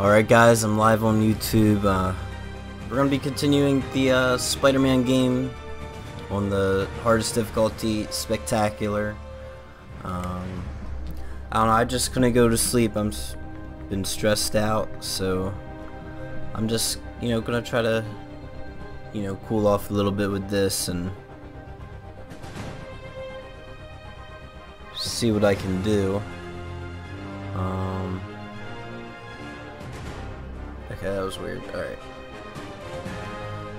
Alright guys, I'm live on YouTube. We're going to be continuing the Spider-Man game on the hardest difficulty, Spectacular. I don't know, I just couldn't go to sleep. I'm been stressed out, so I'm just, gonna try to, cool off a little bit with this and see what I can do. Okay, that was weird. Alright.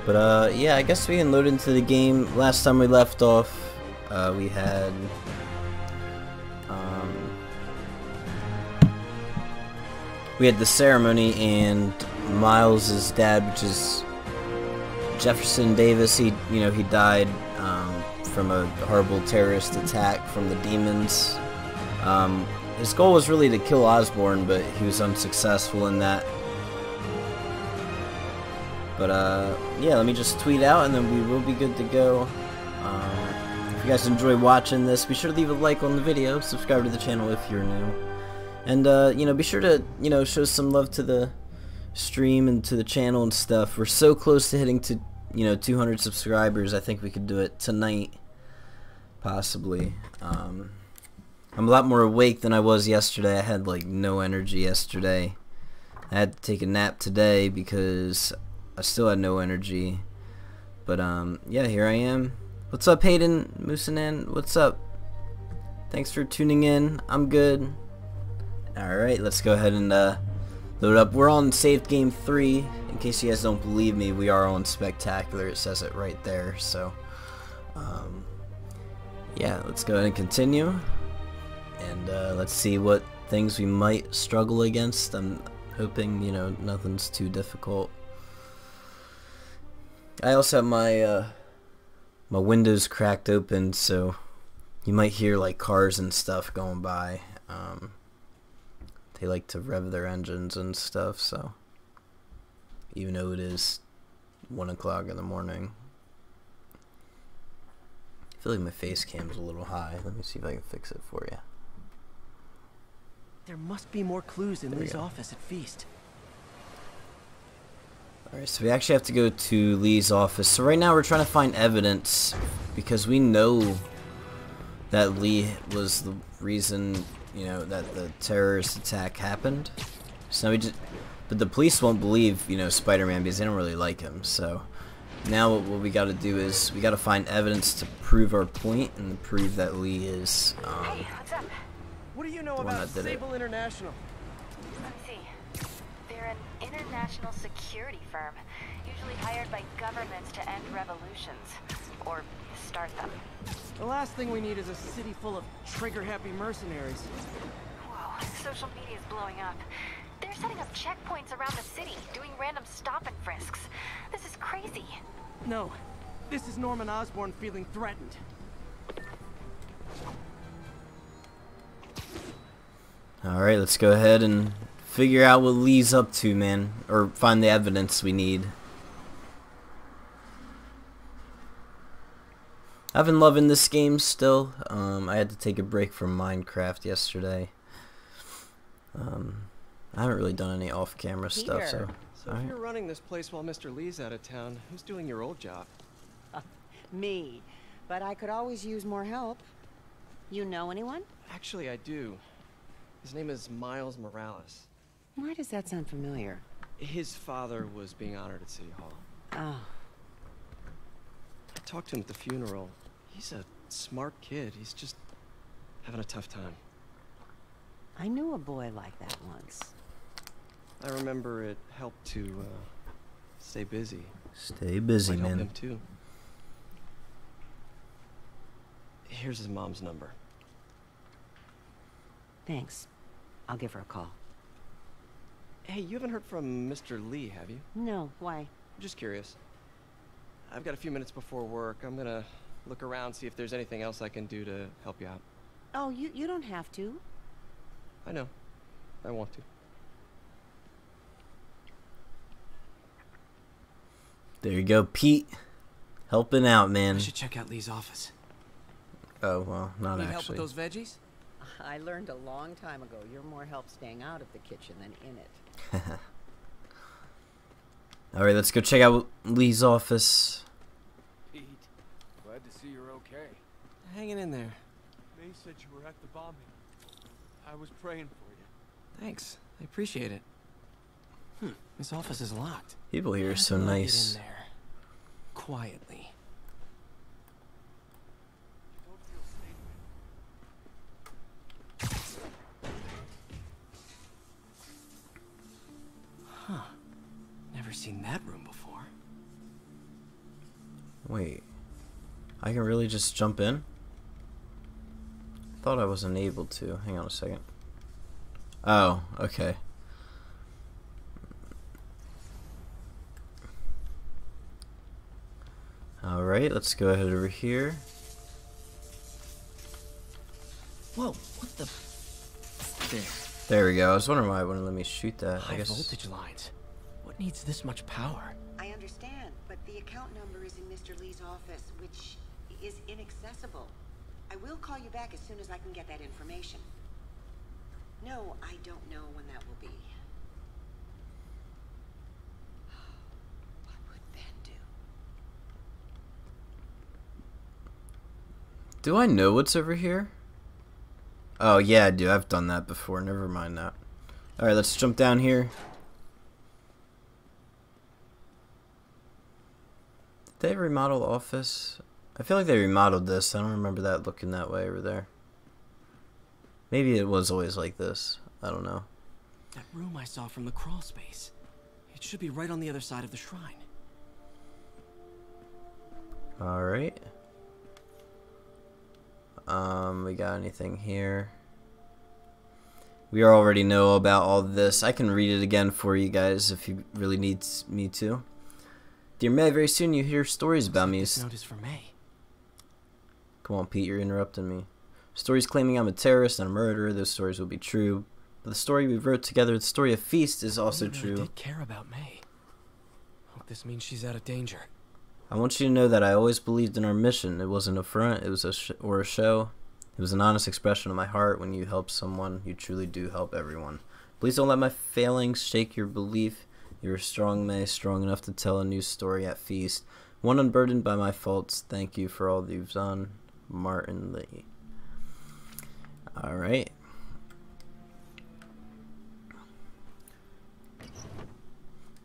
But, yeah, I guess we can load into the game. Last time we left off, we had, the ceremony, and Miles' dad, which is Jefferson Davis, he died, from a horrible terrorist attack from the demons. His goal was really to kill Osborn, but he was unsuccessful in that. But yeah, let me just tweet out and then we will be good to go. If you guys enjoy watching this, be sure to leave a like on the video, subscribe to the channel if you're new, and be sure to show some love to the stream and to the channel and stuff. We're so close to hitting to 200 subscribers. I think we could do it tonight, possibly. I'm a lot more awake than I was yesterday. I had like no energy yesterday. I had to take a nap today because I still had no energy. But yeah, here I am. What's up, Hayden Moosanan? What's up? Thanks for tuning in. I'm good. Alright, let's go ahead and load up. We're on Saved Game 3. In case you guys don't believe me, we are on Spectacular. It says it right there. So yeah, let's go ahead and continue. And let's see what things we might struggle against. I'm hoping, nothing's too difficult. I also have my my windows cracked open, so you might hear like cars and stuff going by. They like to rev their engines and stuff, so even though it is 1 o'clock in the morning. I feel like my face cam's a little high. Let me see if I can fix it for you. There must be more clues in Lee's office at Feast. Alright, so we actually have to go to Lee's office. So right now we're trying to find evidence because we know that Lee was the reason, that the terrorist attack happened. So now but the police won't believe, Spider-Man because they don't really like him. So now what we got to do is we got to find evidence to prove our point and prove that Lee is Hey, what's up? What do you know about Sable International? Let's see. They're an international security firm, usually hired by governments to end revolutions, or start them. The last thing we need is a city full of trigger-happy mercenaries. Whoa, social media is blowing up. They're setting up checkpoints around the city, doing random stop and frisks. This is crazy. No, this is Norman Osborn feeling threatened. Alright, let's go ahead and figure out what Lee's up to, man. Or find the evidence we need. I've been loving this game still. I had to take a break from Minecraft yesterday. I haven't really done any off-camera stuff, so... So if you're running this place while Mr. Lee's out of town, who's doing your old job? Me. But I could always use more help. You know anyone? Actually, I do. His name is Miles Morales. Why does that sound familiar? His father was being honored at City Hall. Oh. I talked to him at the funeral. He's a smart kid. He's just having a tough time. I knew a boy like that once. I remember it helped to stay busy. Stay busy, Might help man. him too. Here's his mom's number. Thanks. I'll give her a call. Hey, you haven't heard from Mr. Lee, have you? No, why? Just curious. I've got a few minutes before work. I'm gonna look around, see if there's anything else I can do to help you out. Oh, you don't have to. I know. I want to. There you go, Pete. Helping out, man. I should check out Lee's office. Oh, well, not Need help actually. with those veggies? I learned a long time ago you're more help staying out of the kitchen than in it. Alright, let's go check out Lee's office. Pete, glad to see you're okay. Hanging in there. May said you were at the bombing. I was praying for you. Thanks. I appreciate it. This office is locked. People here are so How do I get nice. in there? Quietly. Don't feel safe. Huh. Never seen that room before. Wait. I can really just jump in? Thought I wasn't able to. Hang on a second. Oh, okay. Alright, let's go ahead over here. Whoa, what the? There. There we go. I was wondering why it wouldn't let me shoot that. I High guess. voltage lines. What needs this much power? I understand, but the account number is in Mr. Lee's office, which is inaccessible. I will call you back as soon as I can get that information. No, I don't know when that will be. What would Ben do? Do I know what's over here? Oh, yeah, I do. I've done that before. Never mind that. Alright, let's jump down here. Did they remodel the office? I feel like they remodeled this. I don't remember that looking that way over there. Maybe it was always like this. I don't know. That room I saw from the crawl space. It should be right on the other side of the shrine. Alright. We got anything here? We already know about all this. I can read it again for you guys if you really need me to. Dear May, very soon you hear stories about me. This note is for May. Come on, Pete, you're interrupting me. Stories claiming I'm a terrorist and a murderer, those stories will be true. But the story we wrote together, the story of Feast, is also I really true. did care about May. Hope this means she's out of danger. I want you to know that I always believed in our mission. It wasn't a front, it was a show. It was an honest expression of my heart. When you help someone, you truly do help everyone. Please don't let my failings shake your belief. You're strong, May, strong enough to tell a new story at Feast. One unburdened by my faults. Thank you for all you've done, Martin Lee. Alright.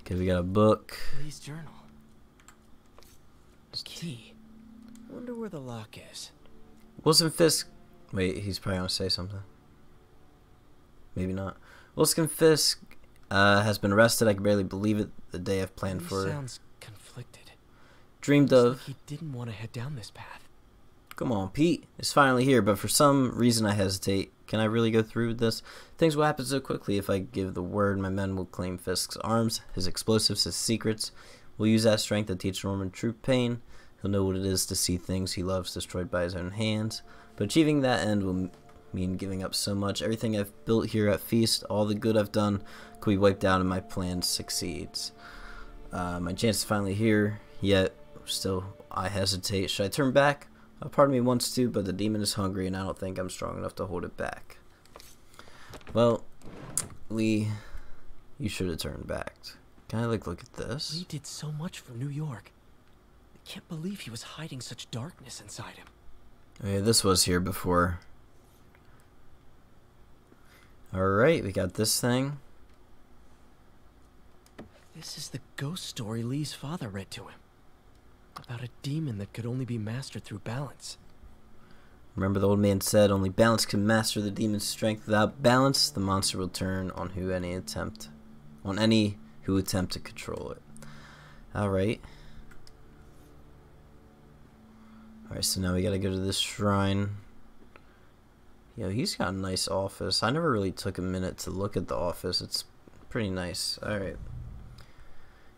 Okay, we got a book. Lee's journal. Key. Wonder where the lock is. Wilson Fisk. Wait, he's probably gonna say something. Maybe not. Wilson Fisk has been arrested. I can barely believe it. The day I've planned Lee for. Sounds conflicted. Dreamed Looks of. like he didn't want to head down this path. Come on, Pete. It's finally here, but for some reason I hesitate. Can I really go through with this? Things will happen so quickly. If I give the word, my men will claim Fisk's arms, his explosives, his secrets. We'll use that strength to teach Norman true pain. He'll know what it is to see things he loves destroyed by his own hands. But achieving that end will mean giving up so much. Everything I've built here at Feast, all the good I've done, could be wiped out and my plan succeeds. My chance is finally here, yet still I hesitate. Should I turn back? A part of me wants to, but the demon is hungry and I don't think I'm strong enough to hold it back. Well, Lee, you should have turned back. Can I look at this? Lee did so much for New York. I can't believe he was hiding such darkness inside him. Oh yeah, this was here before. Alright, we got this thing. This is the ghost story Lee's father read to him. About a demon that could only be mastered through balance. Remember the old man said, only balance can master the demon's strength. Without balance, the monster will turn on any who attempt to control it. Alright. Alright, so now we gotta go to this shrine. Yo, he's got a nice office. I never really took a minute to look at the office. It's pretty nice. Alright.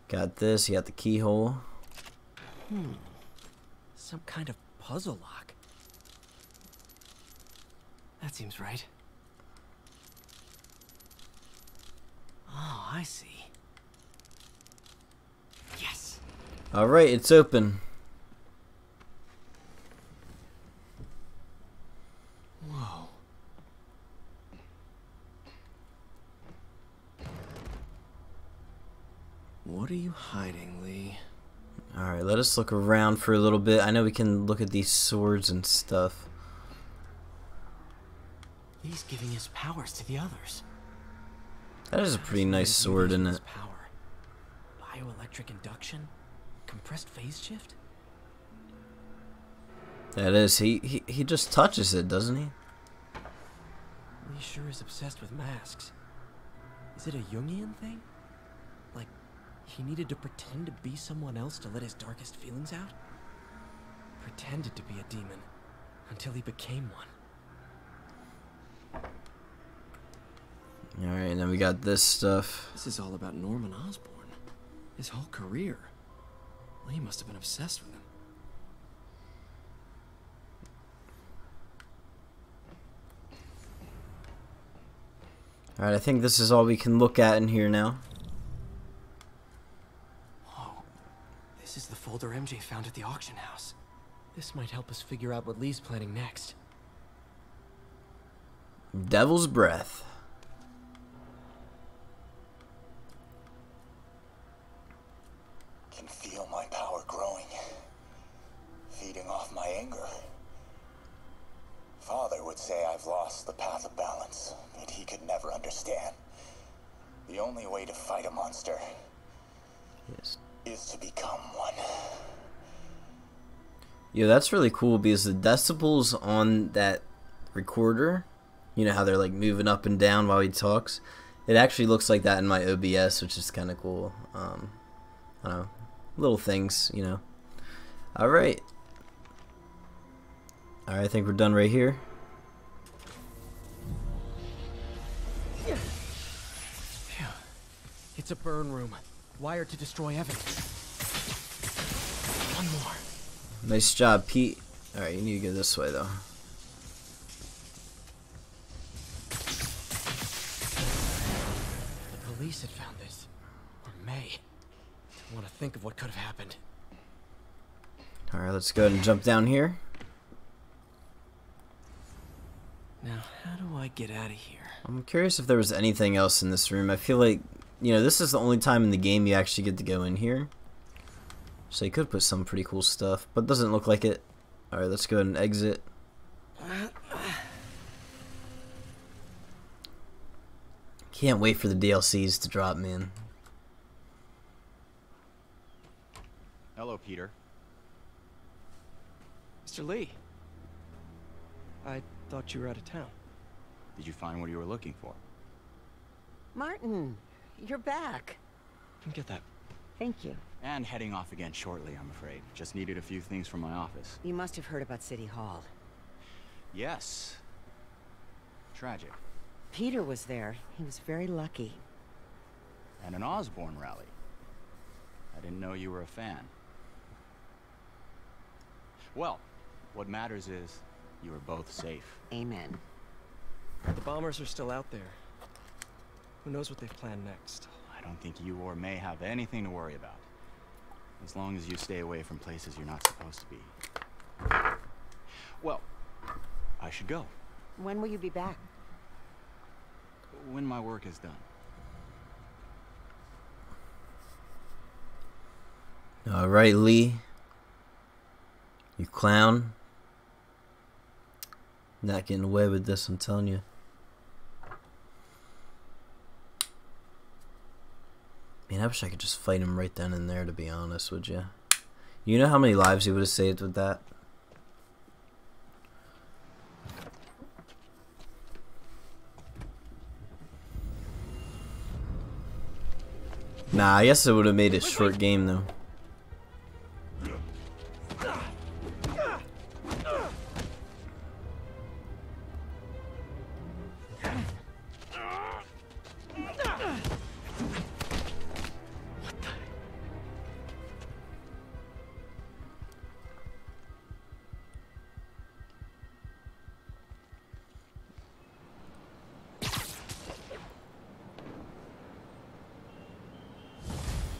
Got this. You got the keyhole. Some kind of puzzle lock. That seems right. Oh, I see. Yes! Alright, it's open. Whoa. What are you hiding, Lee? Alright, let us look around for a little bit. I know we can look at these swords and stuff. He's giving his powers to the others. That is a pretty nice sword, isn't it? Power. Bioelectric induction? Compressed phase shift? That is. He just touches it, doesn't he? He sure is obsessed with masks. Is it a Jungian thing? Like, he needed to pretend to be someone else to let his darkest feelings out? Pretended to be a demon until he became one. Alright, and then we got this stuff. This is all about Norman Osborn. His whole career. Lee must have been obsessed with him. Alright, I think this is all we can look at in here now. Whoa. This is the folder MJ found at the auction house. This might help us figure out what Lee's planning next. Devil's Breath. Can feel my power growing, feeding off my anger. Father would say I've lost the path of balance, but he could never understand. The only way to fight a monster is to become one. Yo, that's really cool because the decibels on that recorder, you know how they're like moving up and down while he talks, it actually looks like that in my OBS, which is kind of cool. I don't know, little things, you know. Alright, I think we're done right here. Phew. It's a burn room, wired to destroy evidence. One more. Nice job, Pete. Alright, you need to go this way though. The police had found this. Or may. I want to think of what could have happened. Alright, let's go ahead and jump down here. Now, how do I get out of here? I'm curious if there was anything else in this room. I feel like, you know, this is the only time in the game you actually get to go in here. So you could put some pretty cool stuff, but it doesn't look like it. Alright, let's go ahead and exit. Can't wait for the DLCs to drop, man. Hello, Peter. Mr. Lee. I thought you were out of town. Did you find what you were looking for? Martin, you're back. Come get that. Thank you. And heading off again shortly, I'm afraid. Just needed a few things from my office. You must have heard about City Hall. Yes. Tragic. Peter was there. He was very lucky. And an Osborn rally. I didn't know you were a fan. Well, what matters is you are both safe. Amen. The bombers are still out there. Who knows what they've planned next? I don't think you or May have anything to worry about. As long as you stay away from places you're not supposed to be. Well, I should go. When will you be back? When my work is done. Alright, Lee. You clown. Not getting away with this, I'm telling you. Man, I wish I could just fight him right then and there, to be honest, would you? You know how many lives he would have saved with that? Nah, I guess it would have made it a short game, though.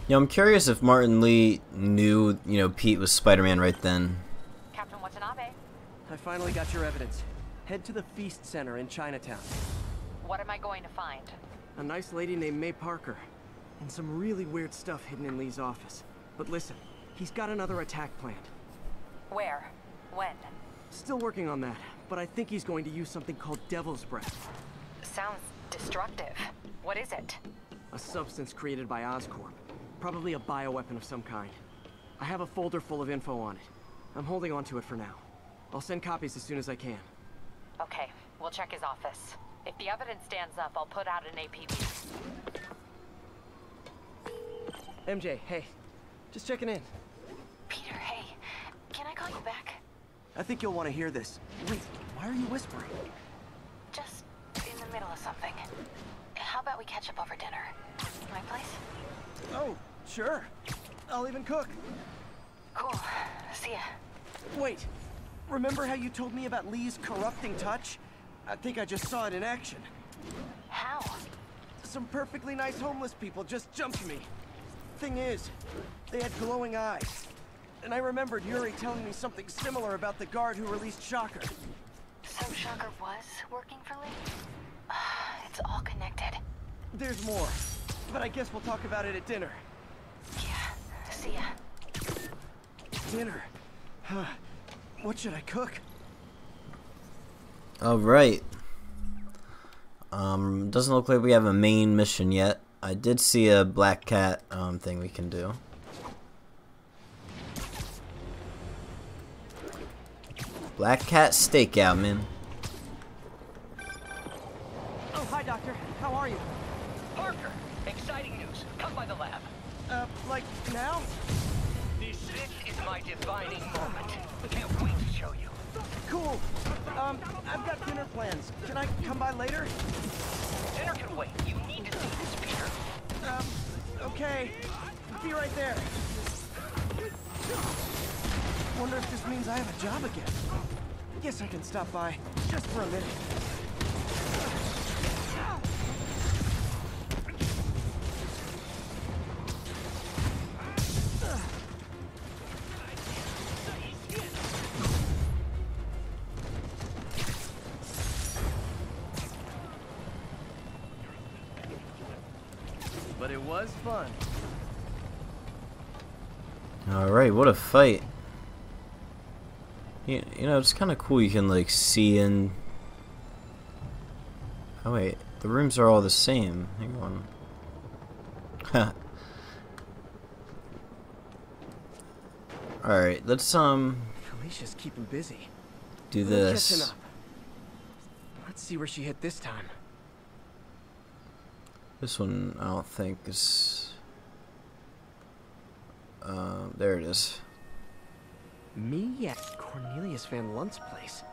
Yeah, I'm curious if Martin Lee knew, you know, Pete was Spider-Man right then. Captain Watanabe, I finally got your evidence. Head to the Feast Center in Chinatown. what am I going to find? A nice lady named May Parker. And some really weird stuff hidden in Lee's office. But listen, he's got another attack planned. Where? When? Still working on that, but I think he's going to use something called Devil's Breath. Sounds destructive. What is it? A substance created by Oscorp. Probably a bioweapon of some kind. I have a folder full of info on it. I'm holding on to it for now. I'll send copies as soon as I can. Okay, we'll check his office. If the evidence stands up, I'll put out an APB. MJ, hey. Just checking in. Peter, hey. Can I call you back? I think you'll want to hear this. Wait, why are you whispering? Just in the middle of something. How about we catch up over dinner? My place? Oh, sure. I'll even cook. Cool. See ya. Wait. Remember how you told me about Lee's corrupting touch? I think I just saw it in action. How? Some perfectly nice homeless people just jumped me. Thing is, they had glowing eyes. And I remembered Yuri telling me something similar about the guard who released Shocker. So Shocker was working for Lee? It's all connected. There's more, but I guess we'll talk about it at dinner. Yeah, see ya. Dinner? What should I cook? Alright. Doesn't look like we have a main mission yet. I did see a black cat thing we can do. Black cat stakeout, man. Oh, hi, Doctor. How are you? Parker, exciting news. Come by the lab. Like now? This is my defining moment. Can't wait to show you. Cool. I've got dinner plans. Can I come by later? Dinner can wait. You need to see this, Peter. Okay. Be right there. Wonder if this means I have a job again. Guess I can stop by, just for a minute. But it was fun. Alright, what a fight. You know, it's kind of cool you can, like, see in... Oh, wait. The rooms are all the same. Hang on. Alright, let's, Felicia's keeping busy. do Catching this. up. Let's see where she hit this time. This one, I don't think is... there it is. Me at Cornelius Van Lunt's place.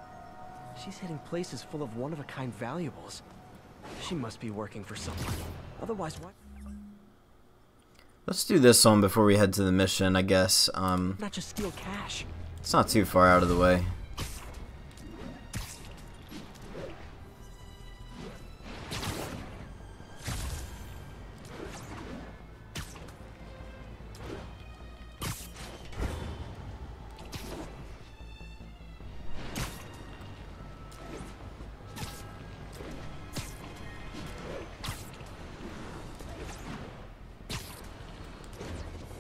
She's hitting places full of one-of-a-kind valuables. She must be working for someone. Otherwise, why? Let's do this one before we head to the mission, I guess. Not just steal cash. It's not too far out of the way.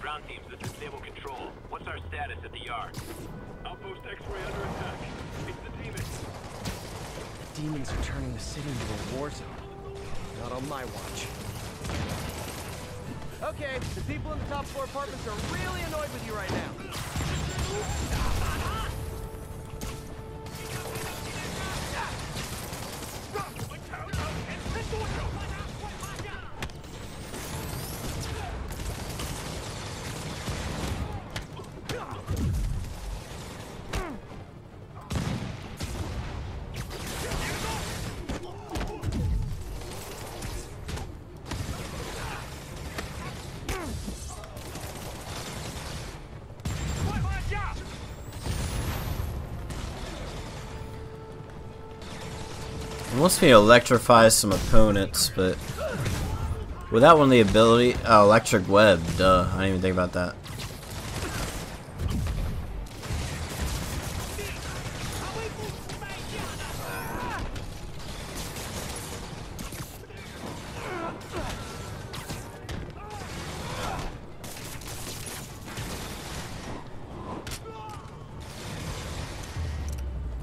Ground teams, this is Stable Control. What's our status at the yard? Outpost X-ray under attack. It's the demons. The demons are turning the city into a war zone. Not on my watch. Okay, the people in the top floor apartments are really annoyed with you right now. It wants me to electrify some opponents, but without one of the ability... Oh, electric web, duh. I didn't even think about that.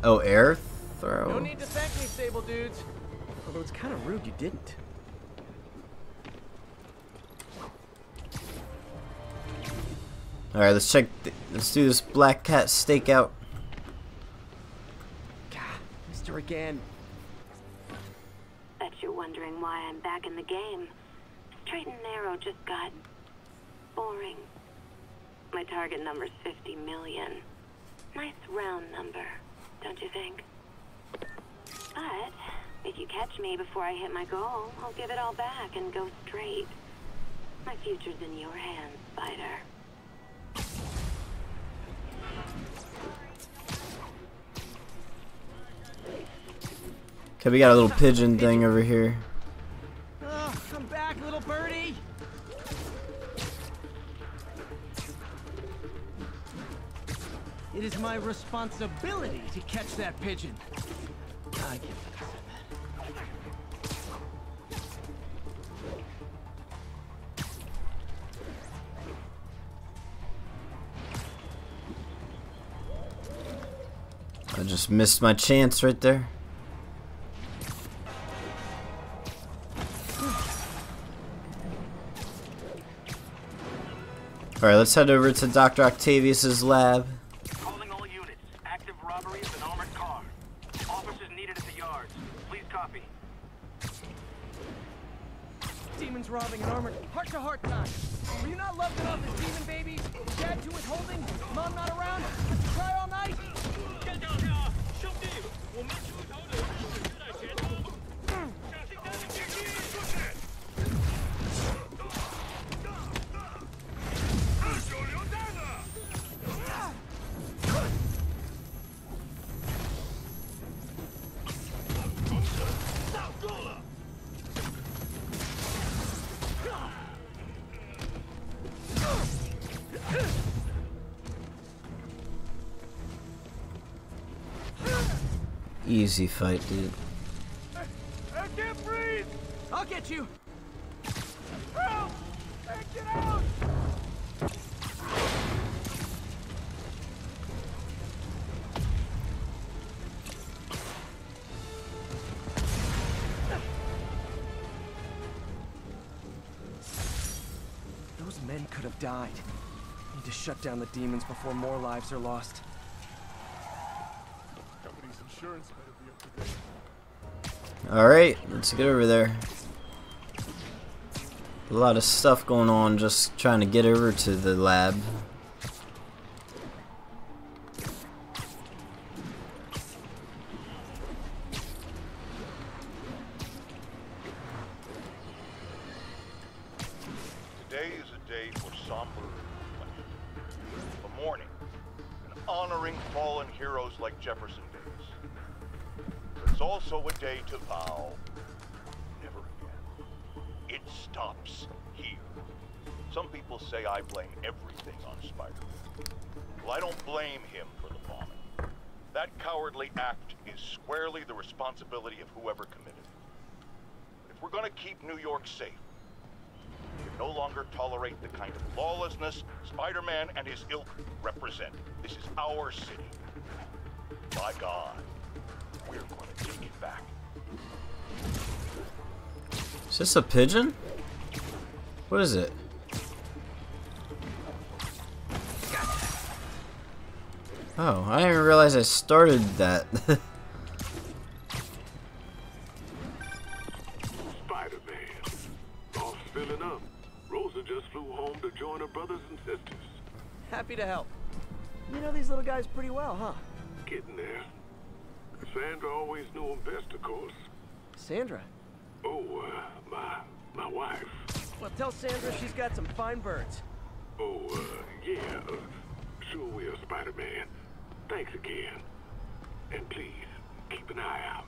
Oh, air throw. No need to thank me, Sable dudes. Although it's kind of rude you didn't. All right, let's check. Let's do this Black Cat stakeout. God, Mr. Again. Bet you're wondering why I'm back in the game. Straight and narrow just got boring. My target number's 50 million. Nice round number, don't you think? But if you catch me before I hit my goal, I'll give it all back and go straight. My future's in your hands, Spider. Okay, we got a little pigeon thing over here. Oh, come back, little birdie. It is my responsibility to catch that pigeon. I can't I just missed my chance right there. Alright, let's head over to Dr. Octavius's lab. Calling all units. Active robbery of an armored car. Officers needed at the yards. Please copy. Demons robbing an armored heart-to-heart time. Were you not loved enough as demon babies? Dad too withholding? Mom not around? Cry all night? Easy fight, dude. I can't breathe! I'll get you! Help! Get out! Those men could have died. Need to shut down the demons before more lives are lost. Company's insurance better be up to date. Alright, let's get over there. A lot of stuff going on just trying to get over to the lab. Today is a day for somber reflection. A mourning and honoring fallen heroes like Jefferson Davis. But it's also a day to vow never again. It stops here. Some people say I blame everything on Spider-Man. Well, I don't blame him for the bombing. That cowardly act is squarely the responsibility of whoever committed it. But if we're gonna keep New York safe, we can no longer tolerate the kind of lawlessness Spider-Man and his ilk represent. This is our city. By God, we're going to take it back. Is this a pigeon? What is it? Oh, I didn't realize I started that. Spider-Man. All filling up. Rosa just flew home to join her brothers and sisters. Happy to help. You know these little guys pretty well, huh? Getting there. Sandra always knew him best, of course. Sandra? Oh, my wife. Well, tell Sandra she's got some fine birds. Oh, yeah. Sure will, Spider-Man. Thanks again. And please, keep an eye out.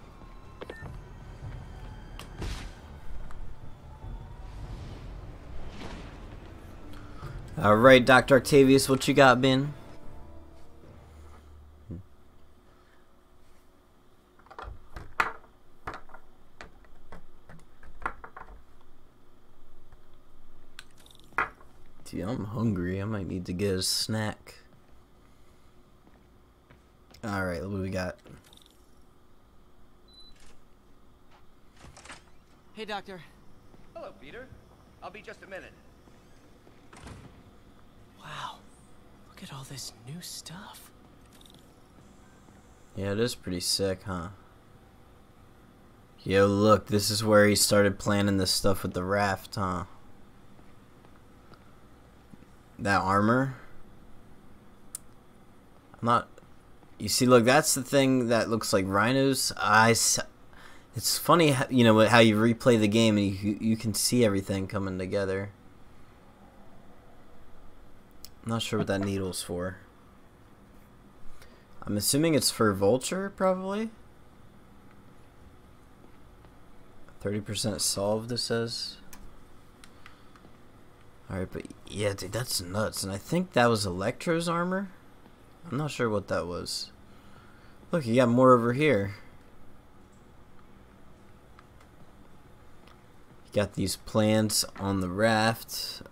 Alright, Dr. Octavius, what you got, Ben? Dude, I'm hungry. I might need to get a snack. Alright, what do we got? Hey, Doctor. Hello, Peter. I'll be just a minute. Wow. Look at all this new stuff. Yeah, it is pretty sick, huh? Yo, look, this is where he started planning this stuff with the raft, huh? That armor? I'm not... You see, look, that's the thing that looks like Rhino's eyes. It's funny, you know, how you replay the game and you can see everything coming together. I'm not sure what that needle's for. I'm assuming it's for Vulture, probably. 30% solved, it says. Alright, but yeah, dude, that's nuts. And I think that was Electro's armor. I'm not sure what that was. Look, you got more over here. You got these plants on the raft.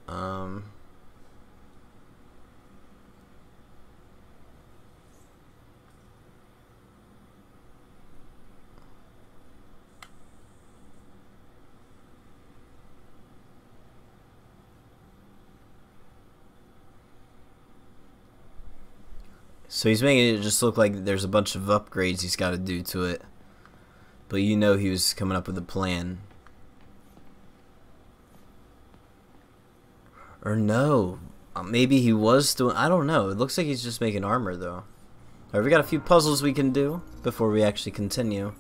So he's making it just look like there's a bunch of upgrades he's got to do to it. But you know he was coming up with a plan. Or no. Maybe he was doing... I don't know. It looks like he's just making armor, though. Alright, we got a few puzzles we can do before we actually continue.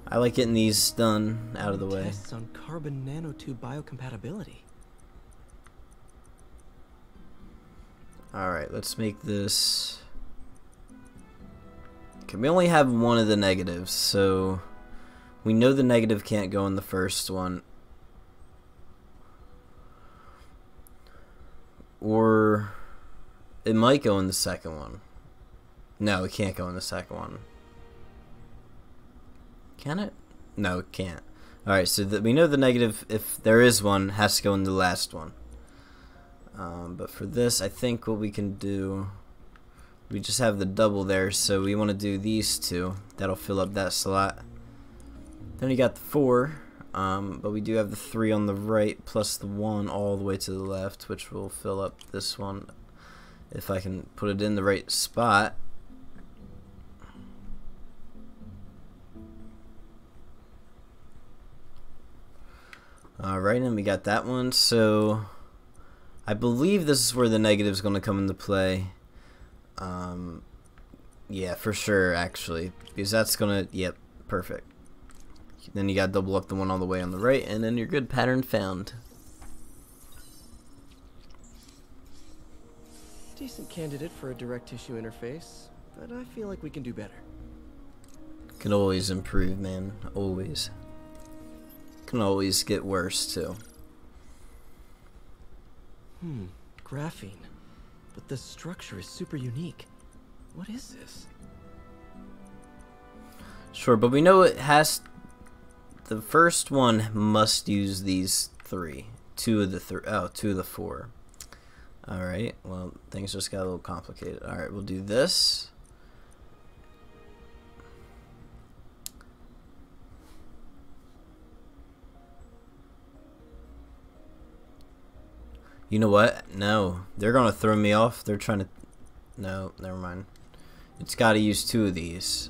I like getting these done out of the way. Tests on carbon nanotube biocompatibility. Alright, let's make this... Okay, we only have one of the negatives, so... We know the negative can't go in the first one. Or... It might go in the second one. No, it can't go in the second one. Can it? No, it can't. Alright, so we know the negative, if there is one, has to go in the last one. But for this, I think what we can do, we just have the double there, so we want to do these two. That'll fill up that slot. Then you got the 4, but we do have the 3 on the right, plus the 1 all the way to the left, which will fill up this one, if I can put it in the right spot. Alright, and we got that one, so... I believe this is where the negative is going to come into play. Yeah, for sure, actually. Because that's going to... Yep, perfect. Then you got to double up the one all the way on the right, and then you're good. Pattern found. Decent candidate for a direct tissue interface, but I feel like we can do better. Can always improve, man. Always. Can always get worse, too. Graphene. But the structure is super unique. What is this? Sure, but we know it has... The first one must use these 3. 2 of the 3. Oh, 2 of the 4. Alright, well, things just got a little complicated. Alright, we'll do this. You know what? No. They're gonna throw me off. They're trying to... No, never mind. It's gotta use 2 of these.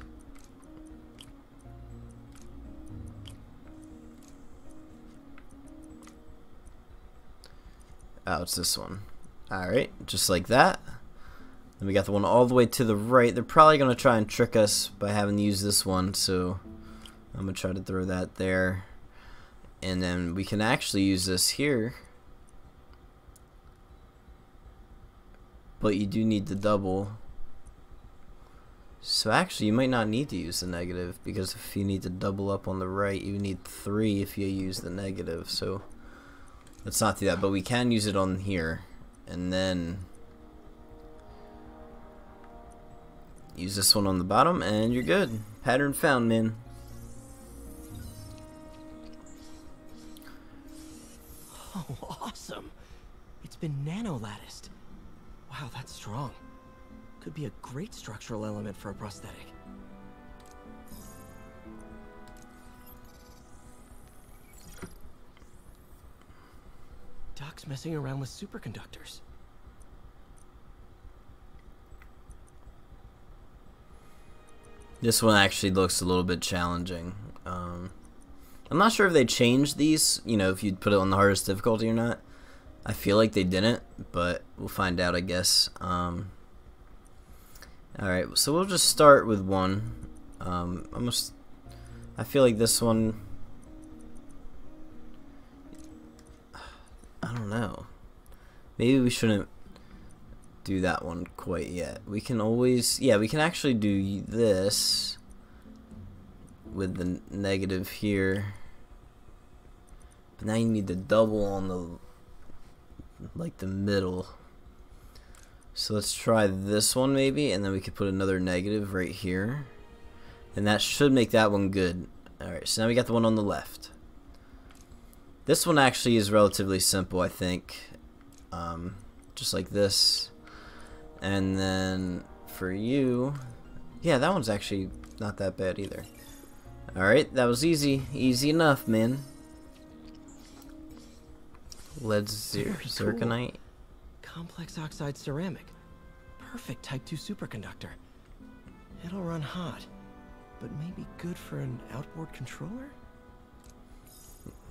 Oh, it's this one. Alright, just like that. Then we got the one all the way to the right. They're probably gonna try and trick us by having to use this one, so... I'm gonna try to throw that there. And then we can actually use this here. But you do need the double. So actually you might not need to use the negative, because if you need to double up on the right, you need 3 if you use the negative. So let's not do that, but we can use it on here. And then use this one on the bottom and you're good. Pattern found, man. Oh, awesome. It's been nano-latticed. Wow, that's strong. Could be a great structural element for a prosthetic. Doc's messing around with superconductors. This one actually looks a little bit challenging. I'm not sure if they changed these, you know, if you'd put it on the hardest difficulty or not. I feel like they didn't, but we'll find out, I guess. Alright, so we'll just start with one. I feel like this one, I don't know. Maybe we shouldn't do that one quite yet. We can always, yeah, we can actually do this with the negative here. But now you need the double on the, like, the middle. So let's try this one maybe, and then we could put another negative right here. And that should make that one good. Alright, so now we got the one on the left. This one actually is relatively simple, I think. Just like this. And then for you, yeah, that one's actually not that bad either. Alright, that was easy. Easy enough, man. Lead zirconite. Complex oxide ceramic. Perfect type 2 superconductor. It'll run hot, but maybe good for an outboard controller?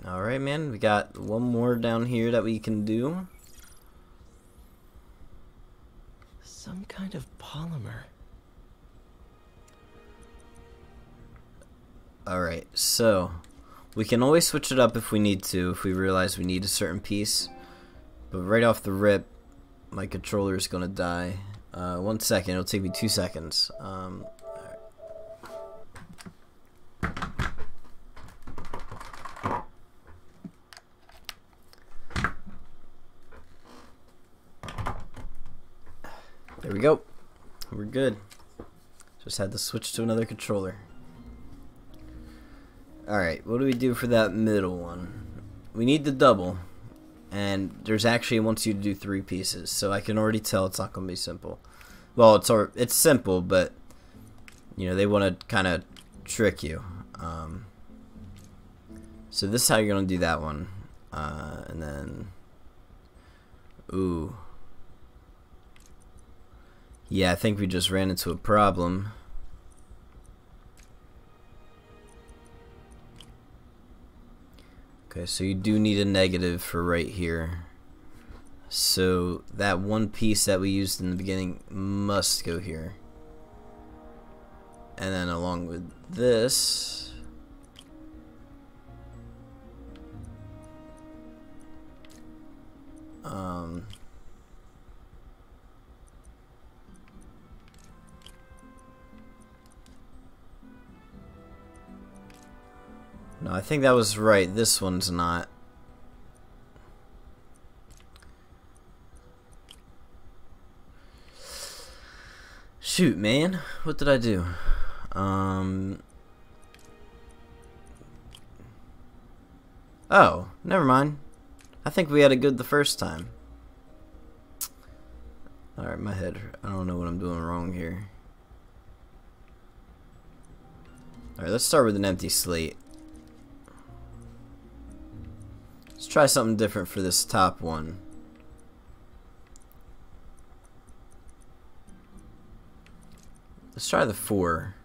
Alright, man, we got one more down here that we can do. Some kind of polymer. Alright, so we can always switch it up if we need to, if we realize we need a certain piece. But right off the rip, my controller is gonna die. 1 second, it'll take me 2 seconds. There we go. We're good. Just had to switch to another controller. Alright, what do we do for that middle one? We need the double. And there's actually wants you to do 3 pieces, so I can already tell it's not going to be simple. Well, it's simple, but you know, they want to kind of trick you. So this is how you're going to do that one. And then, ooh. Yeah, I think we just ran into a problem. Okay, so you do need a negative for right here. So that one piece that we used in the beginning must go here. And then along with this, no, I think that was right. This one's not. Shoot, man. What did I do? Oh, never mind. I think we had it good the first time. Alright, my head. I don't know what I'm doing wrong here. Alright, let's start with an empty slate. Let's try something different for this top one. Let's try the 4.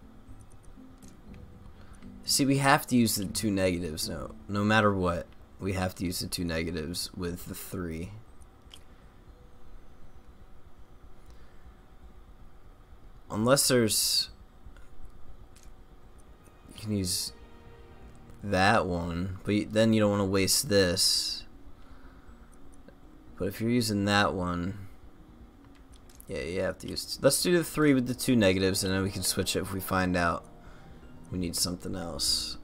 See, we have to use the 2 negatives. No matter what, we have to use the 2 negatives with the 3. Unless there's... You can use that one, but then you don't want to waste this. But if you're using that one... Yeah, you have to use... Let's do the 3 with the 2 negatives, and then we can switch it if we find out we need something else.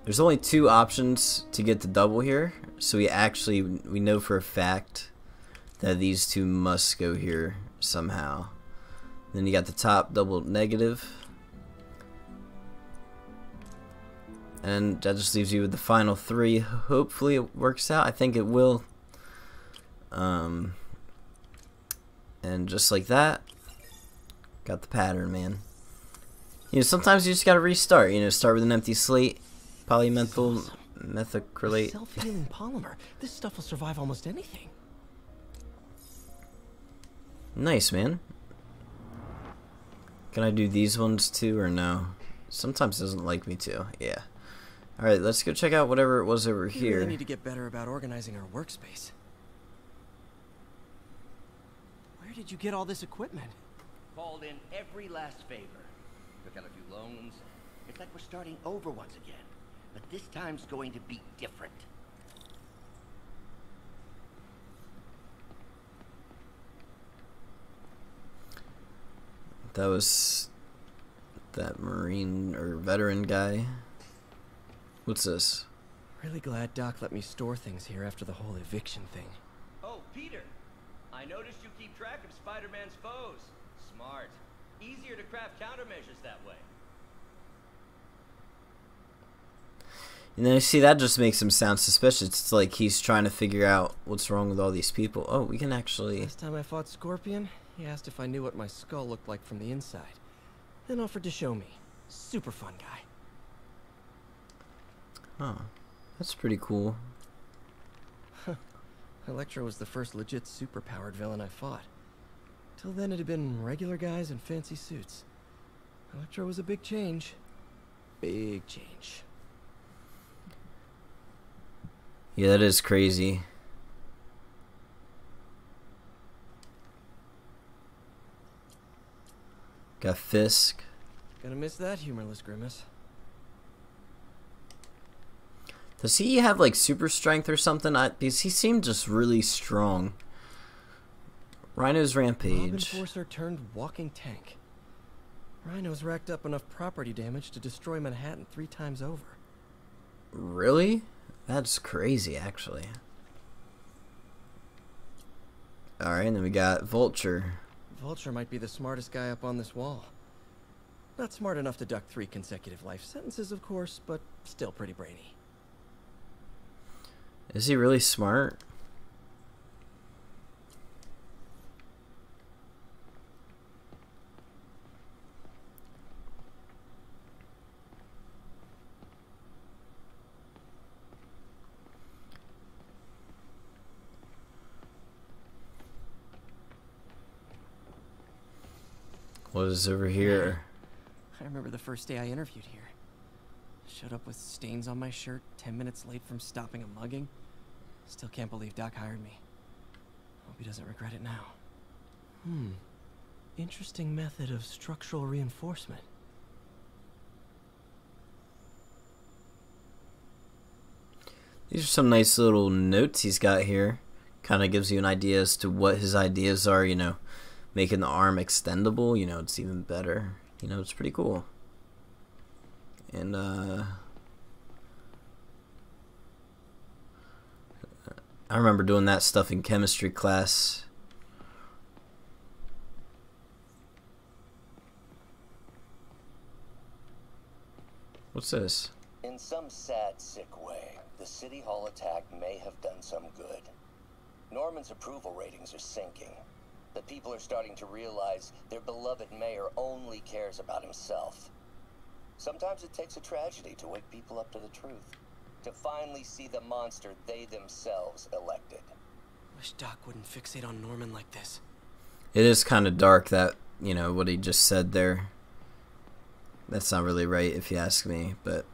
There's only 2 options to get the double here, so we know for a fact that these 2 must go here somehow. Then you got the top double negative, and that just leaves you with the final 3. Hopefully it works out. I think it will. And just like that, got the pattern, man. You know, sometimes you just gotta restart. You know, start with an empty slate, polymethyl methacrylate. Self-healing polymer. This stuff will survive almost anything. Nice, man. Can I do these ones too, or no? Sometimes it doesn't like me to. Yeah. All right, let's go check out whatever it was over We here. really need to get better about organizing our workspace. Where did you get all this equipment? Called in every last favor. Took out a few loans. It's like we're starting over once again. But this time's going to be different. That was that Marine or veteran guy. What's this? Really glad Doc let me store things here after the whole eviction thing. Oh, Peter. I noticed you keep track of Spider-Man's foes. Smart. Easier to craft countermeasures that way. And then you see that just makes him sound suspicious. It's like he's trying to figure out what's wrong with all these people. Oh, we can actually... Last time I fought Scorpion, he asked if I knew what my skull looked like from the inside. Then offered to show me. Super fun guy. Oh, that's pretty cool. Electro was the first legit super-powered villain I fought. Till then it had been regular guys in fancy suits. Electro was a big change. Big change. Yeah, that is crazy. Got Fisk. Gonna miss that humorless grimace. Does he have like super strength or something? Because he seemed just really strong. Rhino's Mob rampage. Enforcer turned walking tank. Rhino's racked up enough property damage to destroy Manhattan 3 times over. Really? That's crazy, actually. Alright, and then we got Vulture. Vulture might be the smartest guy up on this wall. Not smart enough to duck 3 consecutive life sentences, of course, but still pretty brainy. Is he really smart? What is over here? I remember the first day I interviewed here. Showed up with stains on my shirt, 10 minutes late from stopping a mugging. Still can't believe Doc hired me. Hope he doesn't regret it now. Interesting method of structural reinforcement. These are some nice little notes he's got here. Kind of gives you an idea as to what his ideas are, you know. Making the arm extendable, you know, it's even better. You know, it's pretty cool. And, I remember doing that stuff in chemistry class. What's this? In some sad, sick way, the City Hall attack may have done some good. Norman's approval ratings are sinking. The people are starting to realize their beloved mayor only cares about himself. Sometimes it takes a tragedy to wake people up to the truth. To finally see the monster they themselves elected. Wish Doc wouldn't fixate on Norman like this. It is kind of dark, that, you know, what he just said there. That's not really right if you ask me, but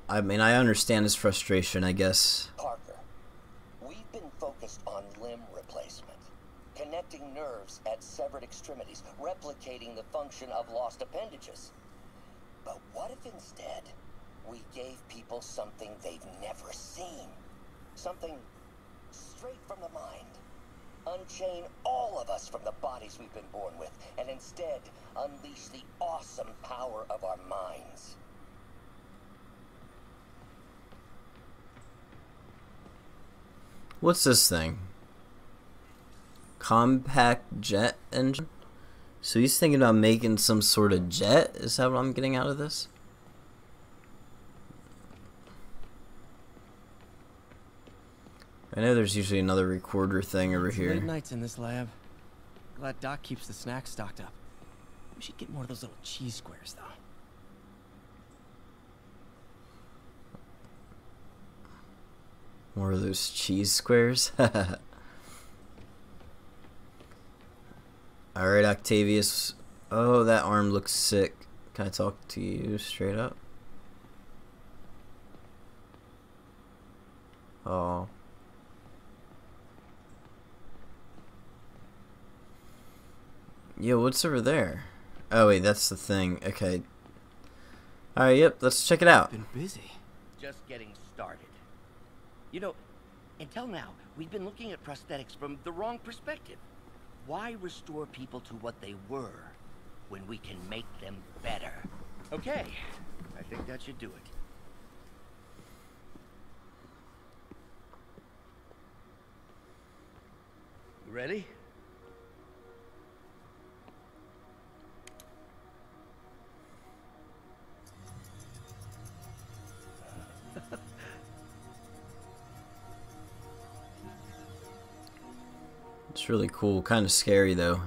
I mean, I understand his frustration, I guess. Parker, we've been focused on limb replacement, connecting nerves at severed extremities, replicating the function of lost appendages. But what if instead we gave people something they've never seen? Something straight from the mind. Unchain all of us from the bodies we've been born with, and instead unleash the awesome power of our minds. What's this thing? Compact jet engine? So he's thinking about making some sort of jet? Is that what I'm getting out of this? I know there's usually another recorder thing over It's here. late nights in this lab. Glad Doc keeps the snacks stocked up. We should get more of those little cheese squares, though. More of those cheese squares. Alright, Octavius. Oh, that arm looks sick. Can I talk to you straight up? Oh. Yo, what's over there? Oh wait, that's the thing. Okay. Alright, yep, let's check it out. Been busy. Just getting started. You know, until now, we've been looking at prosthetics from the wrong perspective. Why restore people to what they were when we can make them better? Okay, I think that should do it. You ready? It's really cool, kind of scary though.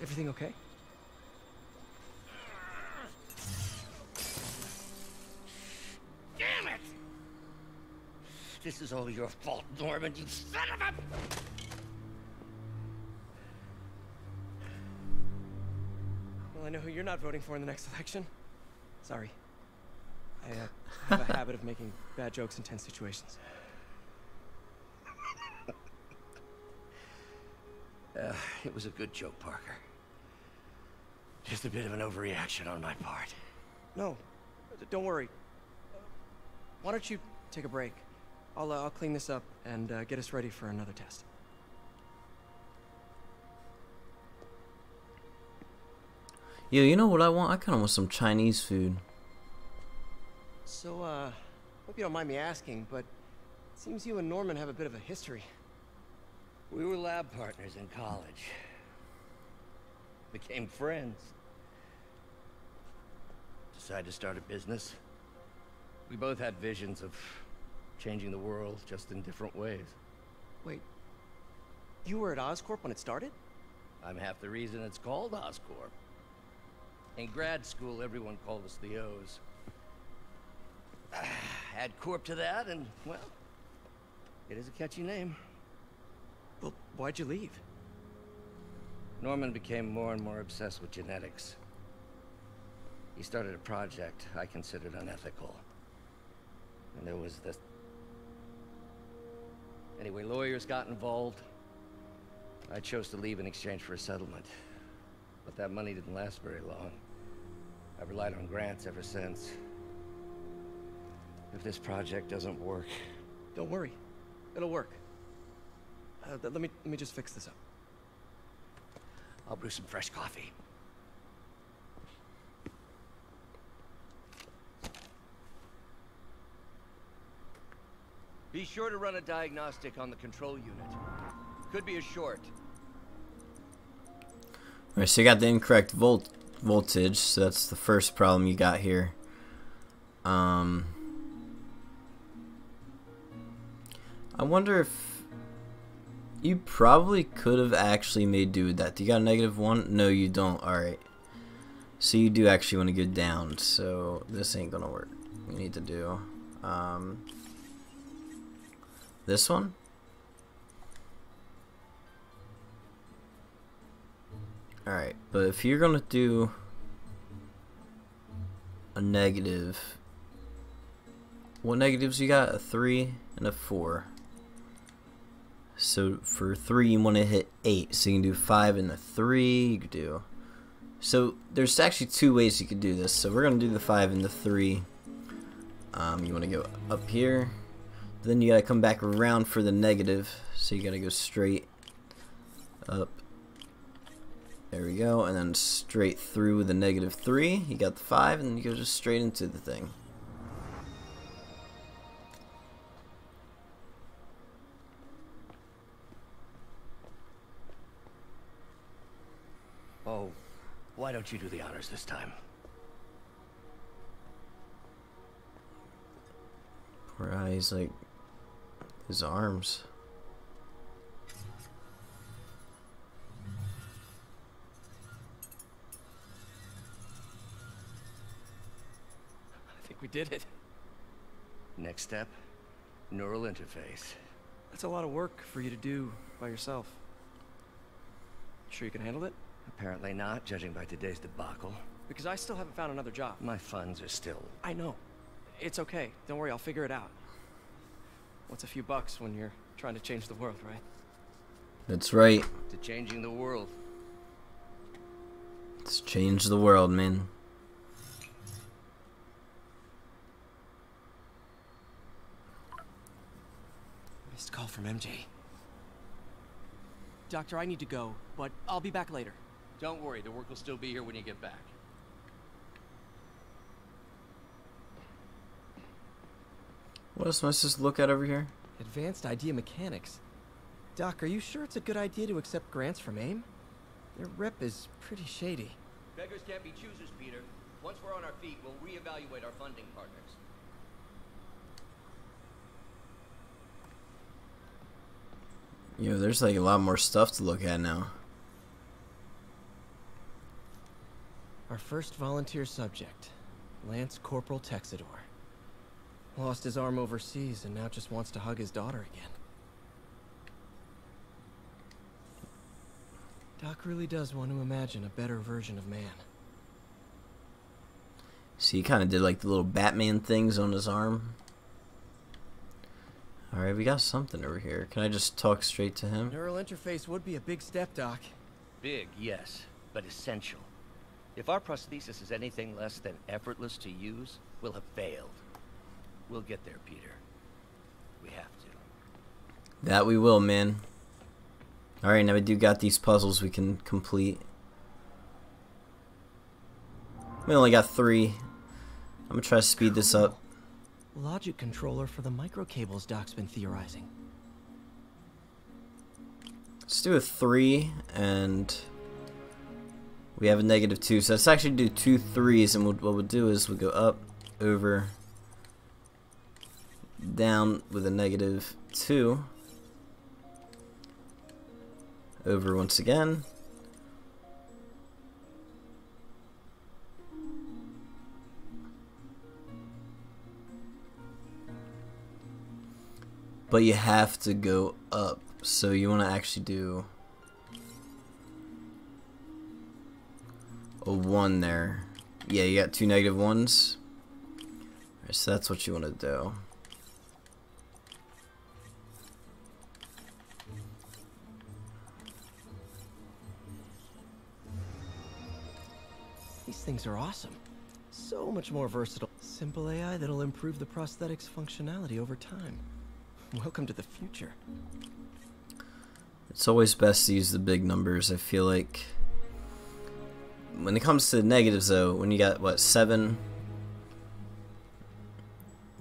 Everything okay? Damn it! This is all your fault, Norman, you son of a... Well, I know who you're not voting for in the next election. Sorry. I have a habit of making bad jokes in tense situations. It was a good joke, Parker. Just a bit of an overreaction on my part. No, don't worry. Why don't you take a break? I'll clean this up and get us ready for another test. Yo, you know what I want? I kind of want some Chinese food. So, hope you don't mind me asking, but it seems you and Norman have a bit of a history. We were lab partners in college. Became friends. Decided to start a business. We both had visions of changing the world, just in different ways. Wait, you were at Oscorp when it started? I'm half the reason it's called Oscorp. In grad school, everyone called us the O's. Add Corp to that, and, well, it is a catchy name. Well, why'd you leave? Norman became more and more obsessed with genetics. He started a project I considered unethical. And there was this... Anyway, lawyers got involved. I chose to leave in exchange for a settlement. But that money didn't last very long. I've relied on grants ever since. If this project doesn't work... Don't worry. It'll work. Let me just fix this up. I'll brew some fresh coffee. Be sure to run a diagnostic on the control unit. Could be a short. Alright, so you got the incorrect voltage, so that's the first problem you got here. I wonder if you probably could have actually made do with that. Do you got a -1? No, you don't. Alright. So you do actually want to go down, so this ain't gonna work. We need to do this one. Alright, but if you're gonna do a negative, what negatives you got? A 3 and a 4. So for 3 you want to hit 8, so you can do 5 and a 3. You could do, so there's actually 2 ways you could do this. So we're gonna do the 5 and the 3. You want to go up here, then you gotta come back around for the negative, so you gotta go straight up. There we go, and then straight through with the -3. You got the 5, and then you go just straight into the thing. Oh, why don't you do the honors this time? Poor eye, he's like his arms. I think we did it. Next step, neural interface. That's a lot of work for you to do by yourself. Sure you can handle it? Apparently not, judging by today's debacle. Because I still haven't found another job. My funds are still... I know. It's okay. Don't worry, I'll figure it out. What's a few bucks when you're trying to change the world, right? That's right. To changing the world. Let's change the world, man. Missed call from MJ. Doctor, I need to go, but I'll be back later. Don't worry, the work will still be here when you get back. What else am I supposed to look at over here? Advanced idea mechanics. Doc, are you sure it's a good idea to accept grants from AIM? Their rep is pretty shady. Beggars can't be choosers, Peter. Once we're on our feet, we'll reevaluate our funding partners. You know, there's like a lot more stuff to look at now. Our first volunteer subject, Lance Corporal Texidor. Lost his arm overseas and now just wants to hug his daughter again. Doc really does want to imagine a better version of man. See, he kind of did like the little Batman things on his arm. Alright, we got something over here. Can I just talk straight to him? Neural interface would be a big step, Doc. Big, yes, but essential. If our prosthesis is anything less than effortless to use, we'll have failed. We'll get there, Peter. We have to. That we will, man. Alright, now we do got these puzzles we can complete. We only got 3. I'm gonna try to speed this up. Logic controller for the microcables Doc's been theorizing. Let's do a 3, and we have a -2. So let's actually do 2 3s, and what we'll do is we'll go up, over, down with a -2, over once again, but you have to go up, so you want to actually do a 1 there. Yeah, you got 2 -1s. Right, so that's what you want to do. These things are awesome. So much more versatile. Simple AI that'll improve the prosthetics functionality over time. Welcome to the future. It's always best to use the big numbers. I feel like when it comes to negatives, though, when you got what, 7,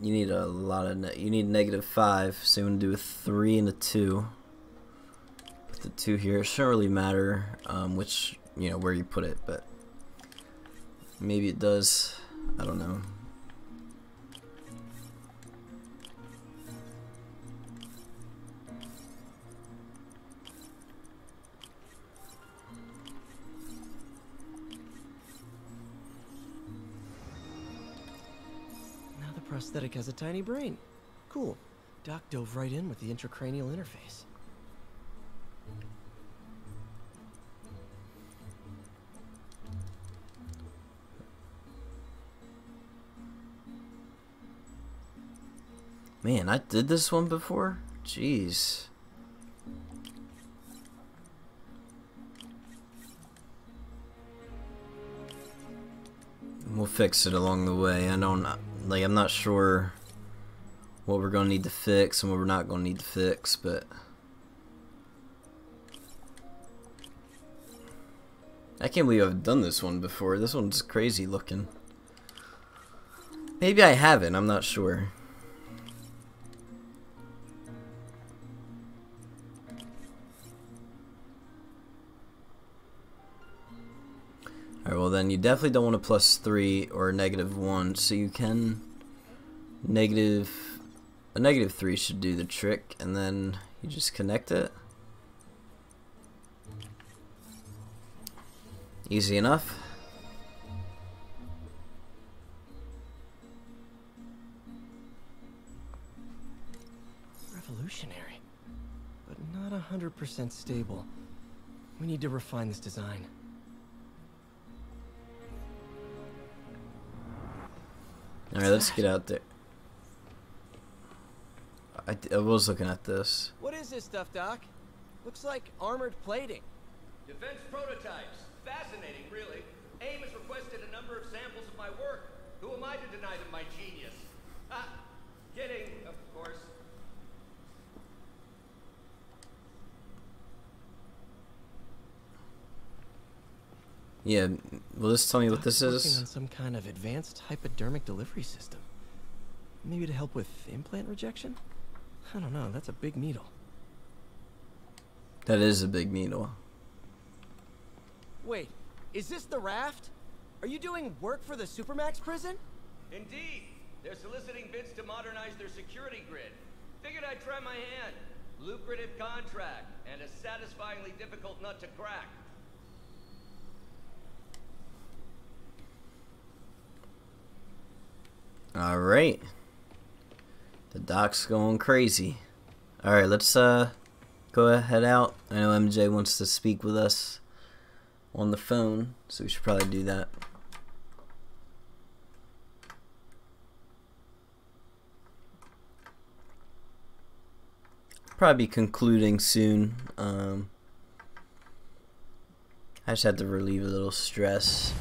you need a lot of you need -5. So you want to do a 3 and a 2. Put the 2 here. It shouldn't really matter which, you know, where you put it, but maybe it does. I don't know. Now the prosthetic has a tiny brain. Cool. Doc dove right in with the intracranial interface. Man, I did this one before? Jeez. We'll fix it along the way. I'm not sure what we're gonna need to fix and what we're not gonna need to fix, but I can't believe I've done this one before. This one's crazy looking. Maybe I haven't, I'm not sure. Alright, well then you definitely don't want a +3 or a -1, so you can A -3 should do the trick, and then you just connect it. Easy enough. Revolutionary, but not 100% stable. We need to refine this design. Alright, let's get out there. I was looking at this. What is this stuff, Doc? Looks like armored plating. Defense prototypes. Fascinating, really. AIM has requested a number of samples of my work. Who am I to deny them my genius? Ah, kidding, of course. Yeah, will this tell me what this Working is? on some kind of advanced hypodermic delivery system. Maybe to help with implant rejection? I don't know, that's a big needle. That is a big needle. Wait, is this the raft? Are you doing work for the Supermax prison? Indeed. They're soliciting bids to modernize their security grid. Figured I'd try my hand. Lucrative contract, and a satisfyingly difficult nut to crack. Alright. The doc's going crazy. Alright, let's go ahead out. I know MJ wants to speak with us on the phone, so we should probably do that. Probably be concluding soon. I just had to relieve a little stress.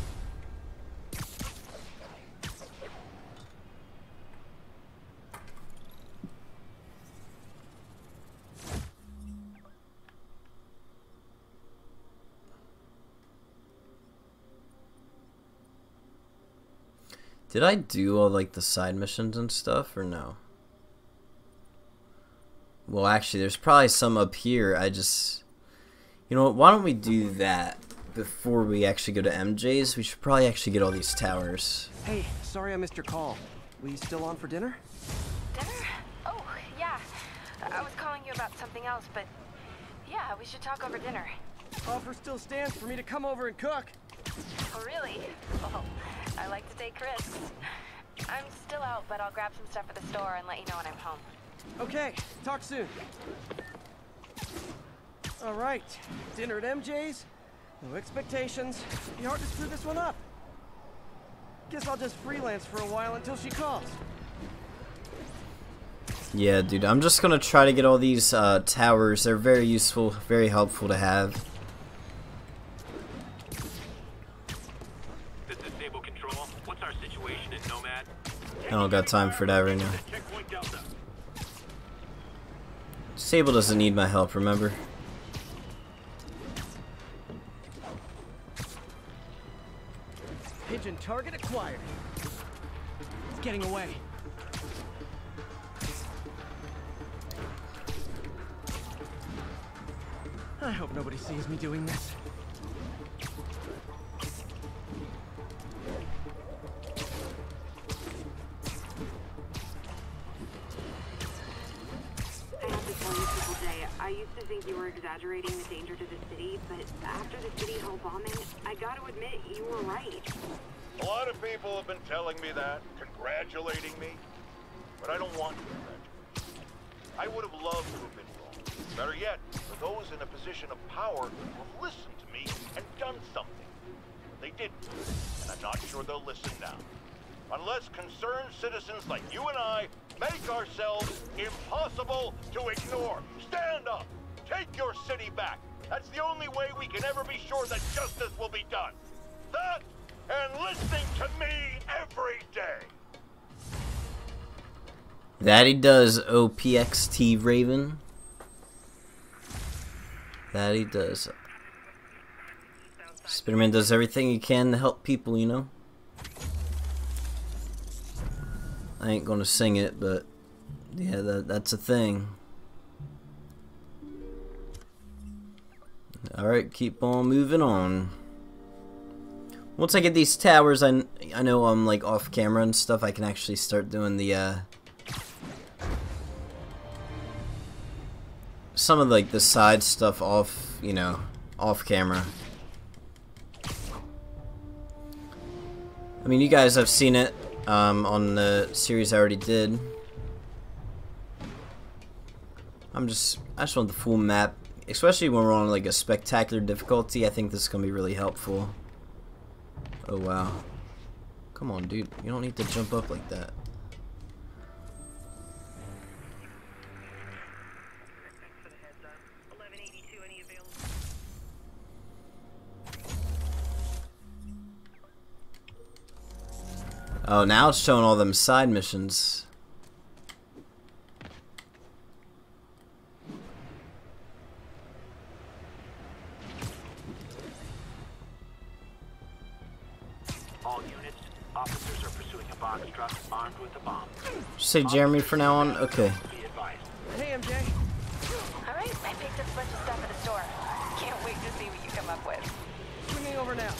Did I do all like the side missions and stuff or no? Well, actually, there's probably some up here. I just, you know what? Why don't we do that before we actually go to MJ's? We should probably actually get all these towers. Hey, sorry I missed your call. Were you still on for dinner? Dinner? Oh, yeah. I was calling you about something else, but yeah, we should talk over dinner. Offer still stands for me to come over and cook. Oh, really? Well, I like to take risks. I'm still out, but I'll grab some stuff at the store and let you know when I'm home. Okay, talk soon. All right, dinner at MJ's. No expectations. Be hard to screw this one up. Guess I'll just freelance for a while until she calls. Yeah, dude, I'm just gonna try to get all these towers. They're very useful, very helpful to have. This is Stable Control. What's our situation in Nomad? I don't got time for that right now. Sable doesn't need my help, remember? Pigeon target acquired. It's getting away. I hope nobody sees me doing this. I used to think you were exaggerating the danger to the city, but after the City Hall bombing, I gotta admit, you were right. A lot of people have been telling me that, congratulating me, but I don't want to congratulate. I would have loved to have been wrong. Better yet, for those in a position of power who have listened to me and done something. They didn't, and I'm not sure they'll listen now. Unless concerned citizens like you and I make ourselves impossible to ignore. Stand up! Take your city back! That's the only way we can ever be sure that justice will be done. That, and listening to me every day! That he does, OPXT Raven. That he does. Spider-Man does everything he can to help people, you know? I ain't gonna sing it, but yeah, that's a thing. Alright, keep on moving on. Once I get these towers, I know I'm like off camera and stuff, I can actually start doing the some of like the side stuff off, you know, off camera. I mean, you guys have seen it on the series I already did. I just want the full map, especially when we're on like a spectacular difficulty. I think this is gonna be really helpful. Oh wow. Come on, dude. You don't need to jump up like that. Oh, now it's showing all them side missions. All units, officers are pursuing a box truck armed with a bomb. Say Jeremy for now on? Okay. Hey, MJ. Alright, I picked up a bunch of stuff at the store. Can't wait to see what you come up with. Swinging over now.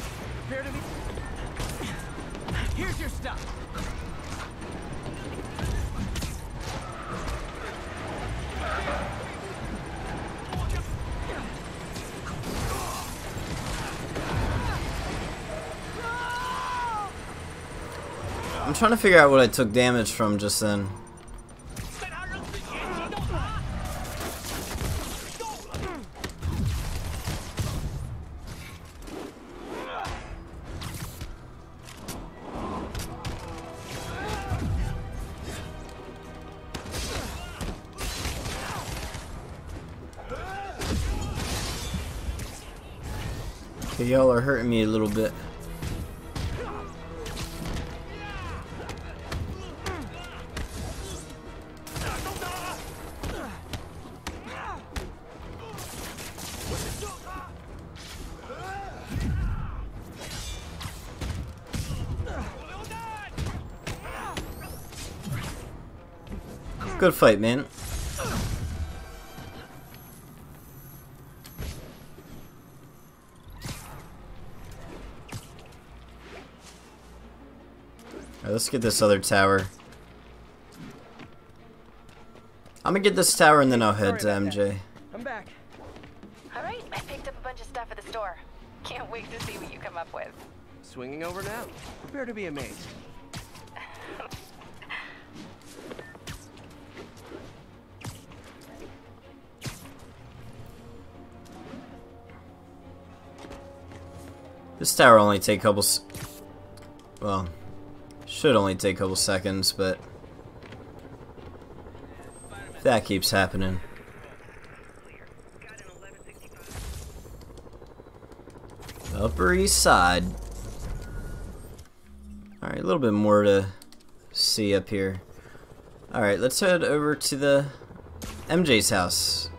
Prepare to be... Here's your stuff. I'm trying to figure out what I took damage from just then. Okay, y'all are hurting me a little bit. Good fight, man. Alright, let's get this other tower. I'm gonna get this tower and then I'll head to MJ. I'm back. Alright, I picked up a bunch of stuff at the store. Can't wait to see what you come up with. Swinging over now. Prepare to be amazed. This tower only take a couple well, should only take a couple seconds, but if that keeps happening. Upper East Side. Alright, a little bit more to see up here. Alright, let's head over to the MJ's house.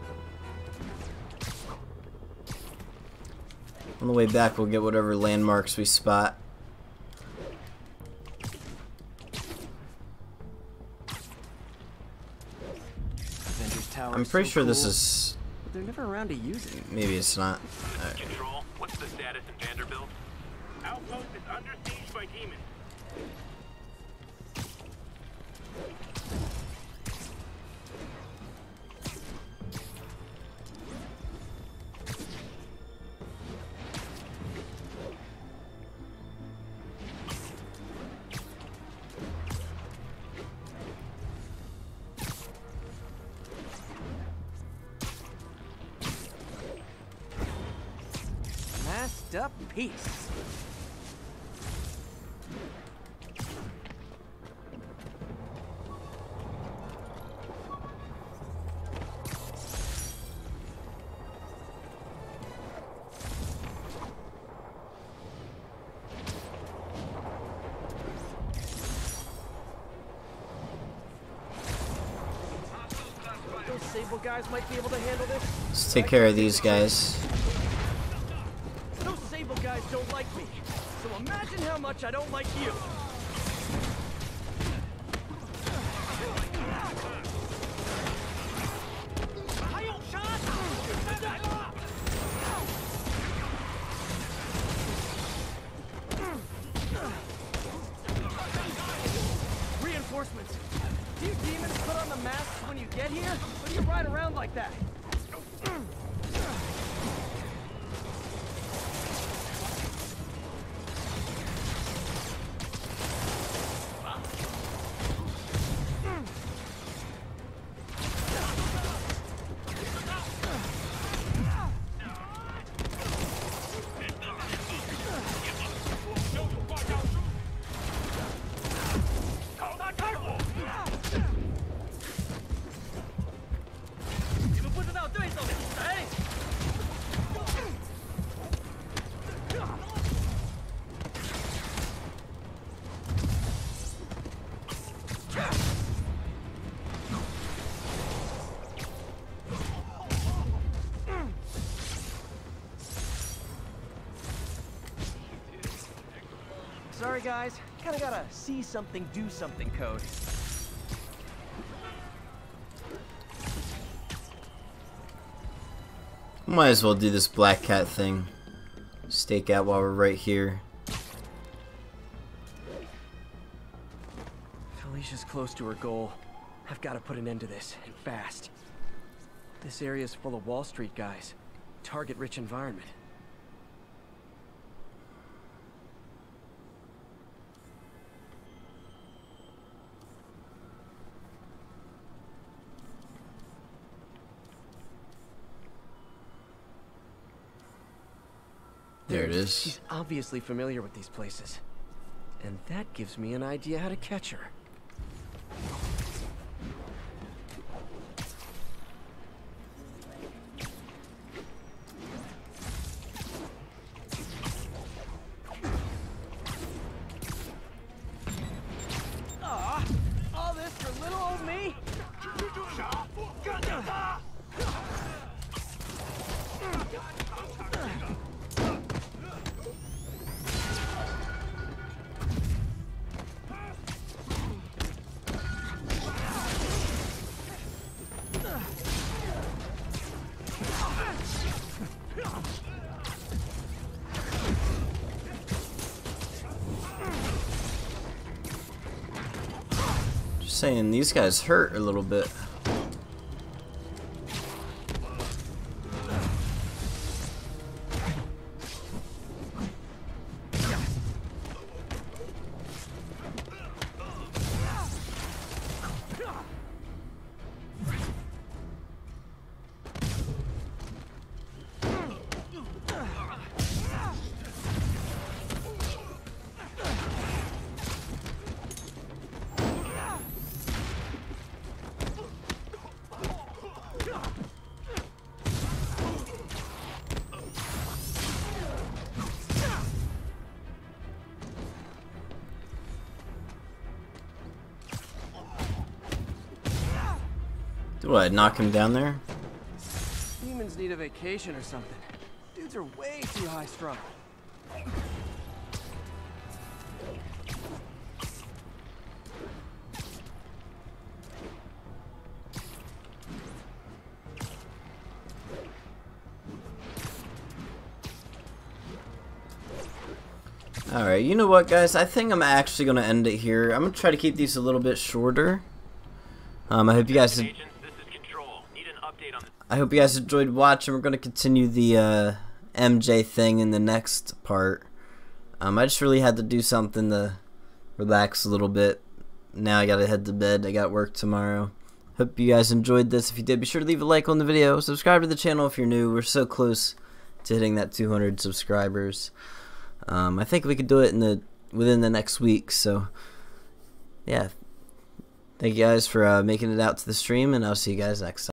On the way back, we'll get whatever landmarks we spot. I'm pretty sure this is... But they're never around to use it. Maybe it's not. Right. Control, what's the status in Vanderbilt? Outpost is under siege by demons. Masked up peace. Those Sable guys might be able to handle this. Let's take care of these guys. Those Sable guys don't like me, so imagine how much I don't like you. Reinforcements. Do you demons put on the masks when you get here? Or do you ride around like that? Sorry guys, kinda gotta see something, do something code. Might as well do this black cat thing. Stake out while we're right here. Felicia's close to her goal. I've got to put an end to this, and fast. This area's full of Wall Street guys. Target-rich environment. There it is. She's obviously familiar with these places. And that gives me an idea how to catch her. All this for little old me? Just saying, these guys hurt a little bit. Do I knock him down there? Humans need a vacation or something. Dudes are way too high strung. Alright, you know what guys, I think I'm actually going to end it here. I'm going to try to keep these a little bit shorter. I hope you guys enjoyed watching. We're going to continue the MJ thing in the next part. I just really had to do something to relax a little bit. Now I got to head to bed. I got work tomorrow. Hope you guys enjoyed this. If you did, be sure to leave a like on the video. Subscribe to the channel if you're new. We're so close to hitting that 200 subscribers. I think we could do it within the next week. So yeah, thank you guys for making it out to the stream, and I'll see you guys next time.